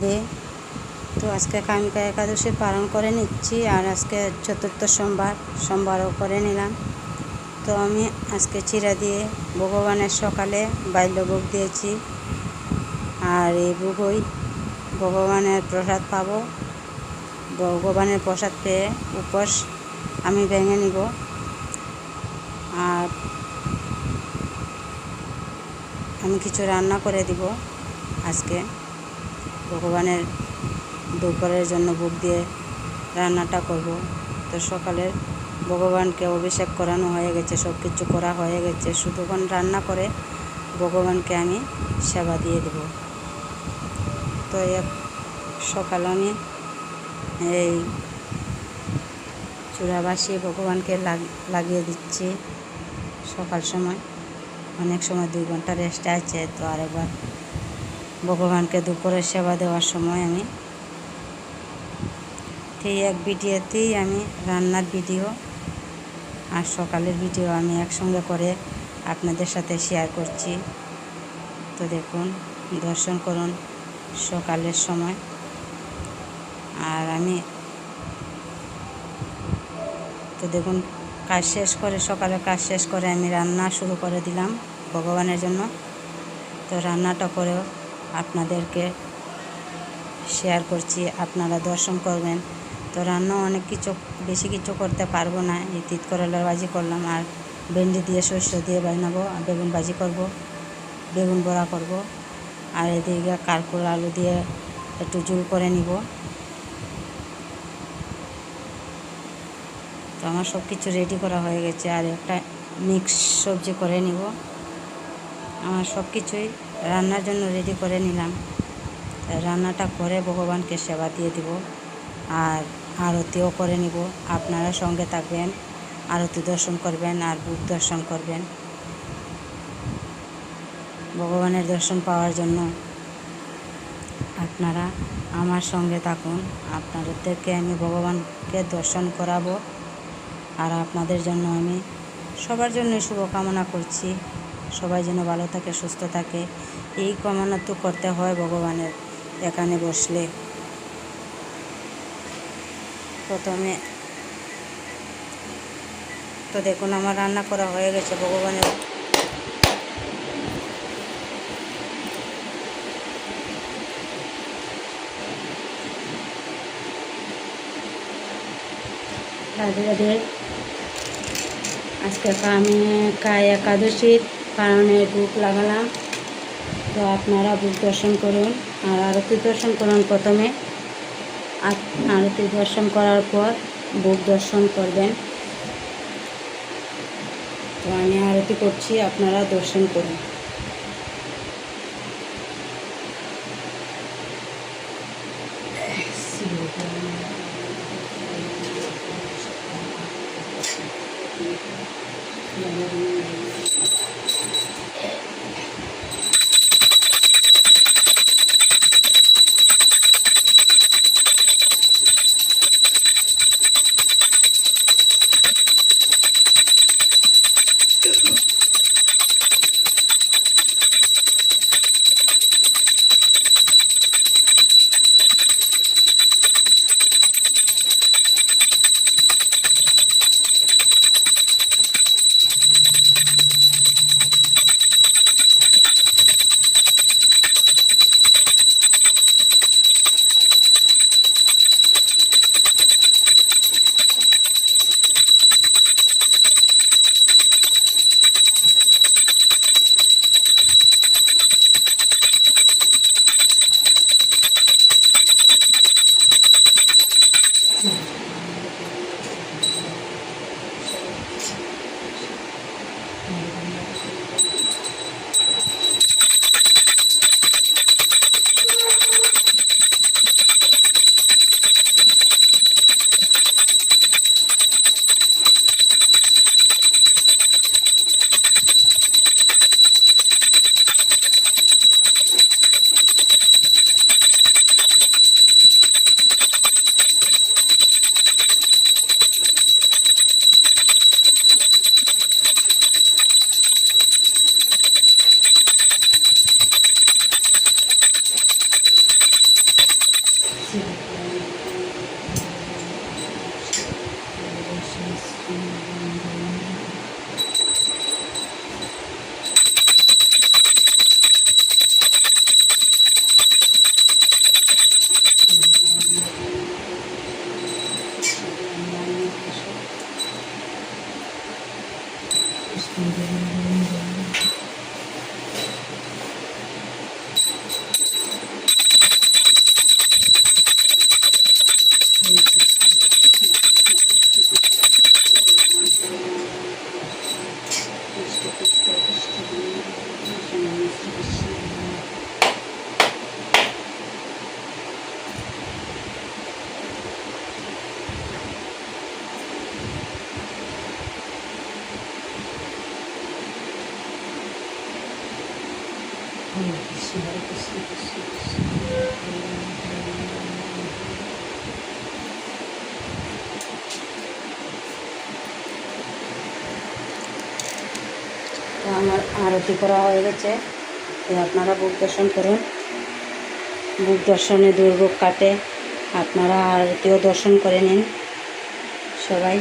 রাধে। তো আজকে কামিকা একাদশী পালন করে নিচ্ছি, আর আজকে চতুর্থ সোমবারও করে নিলাম। তো আমি আজকে চিরা দিয়ে ভগবানের সকালে বাল্যভোগ দিয়েছি, আর এই ভোগই ভগবানের প্রসাদ পাবো। ভগবানের প্রসাদ পেয়ে উপোস আমি ভেঙে নিব। আর আমি কিছু রান্না করে দিব আজকে ভগবানের দুপুরের জন্য ভোগ দিয়ে রান্নাটা করব। তো সকালের ভগবানকে অভিষেক করানো হয়ে গেছে, সব কিছু করা হয়ে গেছে, শুধুক্ষণ রান্না করে ভগবানকে আমি সেবা দিয়ে দেব। তো সকালে আমি এই চূড়াবাসী ভগবানকে লাগিয়ে দিচ্ছি সকাল সময়। অনেক সময় 2 ঘন্টা রেস্ট আছে, তো আরেকবার ভগবানকে দুপুরে সেবা দেওয়ার সময় আমি এক ভিডিওতেই আমি রান্নার ভিডিও আর সকালের ভিডিও আমি একসঙ্গে করে আপনাদের সাথে শেয়ার করছি। তো দেখুন, দর্শন করুন সকালের সময়। আর আমি তো দেখুন কাজ শেষ করে, সকালের কাজ শেষ করে আমি রান্না শুরু করে দিলাম ভগবানের জন্য। তো রান্নাটা করেও আপনাদেরকে শেয়ার করছি, আপনারা দর্শন করবেন। তো রান্না অনেক বেশি কিছু করতে পারবো না। এই তিত করলার ভাজি করলাম, আর ভেন্ডি দিয়ে সরষে দিয়ে বানাবো, আর বেগুন ভাজি করব, বেগুন বড়া করব, আর এদিকে কারকুল আলু দিয়ে একটু ঝোল করে নিব। তো আমার সব কিছু রেডি করা হয়ে গেছে, আর একটা মিক্স সবজি করে নিব। আমার সব কিছুই রান্নার জন্য রেডি করে নিলাম। রান্নাটা করে ভগবানকে সেবা দিয়ে দিব, আর আরতিও করে নিব। আপনারা সঙ্গে থাকবেন, আরতি দর্শন করবেন আর ভোগ দর্শন করবেন। ভগবানের দর্শন পাওয়ার জন্য আপনারা আমার সঙ্গে থাকুন। আপনাদেরকে আমি ভগবানকে দর্শন করাবো, আর আপনাদের জন্য আমি সবার জন্য শুভকামনা করছি। সবাই যেন ভালো থাকে, সুস্থ থাকে, এই কামনা তো করতে হয় ভগবানের এখানে বসলে। প্রথমে তো দেখুন আমার রান্না করা হয়ে গেছে ভগবানের। রাধে রাধে। আজকে আমি একাদশীর কারণে ভোগ লাগালাম। তো আপনারা ভোগ দর্শন করুন আর আরতি দর্শন করুন। প্রথমে আরতি দর্শন করার পর ভোগ দর্শন করবেন। তো আমি আরতি করছি, আপনারা দর্শন করুন। আরতি করা হয়ে গেছে। আপনারা বুক দর্শন করুন। বুক দর্শনে দুর্ভোগ কাটে। আপনারা আরতিও দর্শন করে নিন সবাই।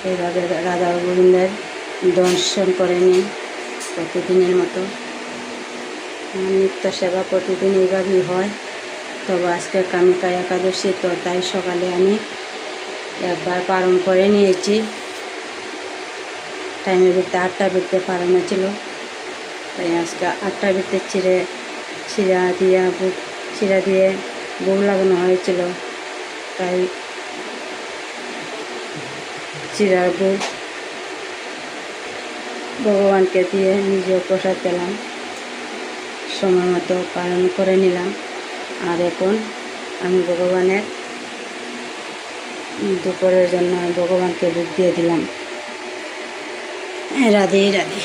এইভাবে রাধা গোবিন্দের দর্শন করে নিন প্রতিদিনের মতো। নিত্য সেবা প্রতিদিন এইভাবেই হয়। তবে আজকে কামিকা একাদশী, তো তাই সকালে আমি একবার পালন করে নিয়েছি। টাইমের ভিত্তে 8টা ভিত্তে পালন ছিল, তাই আজকে 8টা ভিত্তে চিরা দিয়ে ভোগ লাগানো হয়েছিল। তাই চিরার ভোগ ভগবানকে দিয়ে নিজেও প্রসাদ পেলাম, সময় মতো পালন করে নিলাম। আর এখন আমি ভগবানের দুপুরের জন্য ভগবানকে ভোগ দিয়ে দিলাম। রাধে রাধে।